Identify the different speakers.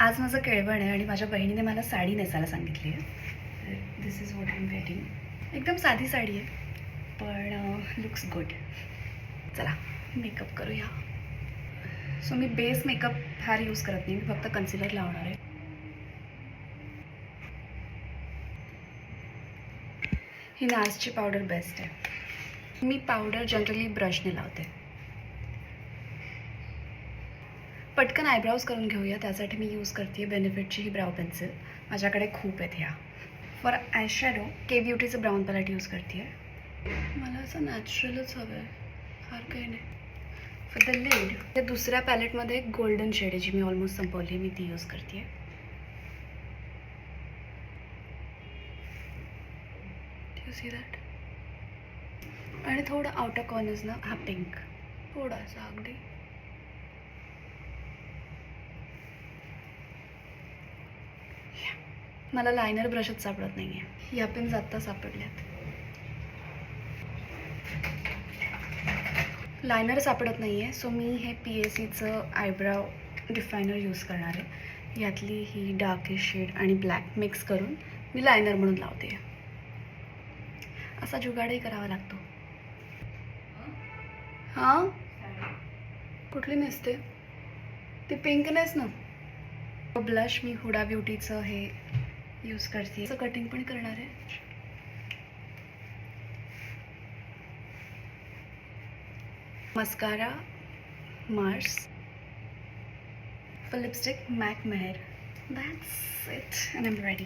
Speaker 1: आज माझं केळवण आहे आणि माझ्या बहिणीने मला साडी नेसायला सांगितली आहे. This is what I am wearing. एकदम साधी साडी आहे पण लुक्स गुड. चला मेकअप करूया. सो मी बेस मेकअप फार यूज करत नाही, मी फक्त कन्सिलर लावणार आहे. ही नार्सची पावडर बेस्ट आहे. मी पावडर जनरली ब्रशने लावते. पटकन आयब्राऊज करून घेऊया. त्यासाठी मी यूज करते बेनिफिटची ही ब्राऊ पेन्सिल. माझ्याकडे खूप आहेत ह्या. फॉर आय शॅडो के ब्युटीचं ब्राऊन पॅलेट यूज करते आहे. मला असं नॅचरलच हवं आहे, फार काही नाही. फॉर द लिड त्या दुसऱ्या पॅलेटमध्ये एक गोल्डन शेड आहे जी मी ऑलमोस्ट संपवली आहे, मी ती यूज करते आहे. You see that. आणि थोडं आउटर कॉर्नर्सना हा पिंक थोडासा अगदी. मला लायनर ब्रशच सापडत नाही आहे. या पेन्स आत्ता सापडल्यात. लायनर सापडत नाही आहे, सो मी हे PACचं आयब्राव डिफायनर यूज करणार आहे. यातली ही डार्किश शेड आणि ब्लॅक मिक्स करून मी लायनर म्हणून लावते. असा जुगाडही करावा लागतो. हां, कुठली नेसते ती? पिंकनेस ना. ब्लश मी हुडा ब्युटीचं हे यूज करते. असं कटिंग पण करणार आहे. Mascara Mars. For lipstick MAC मेहर. That's it and I am ready.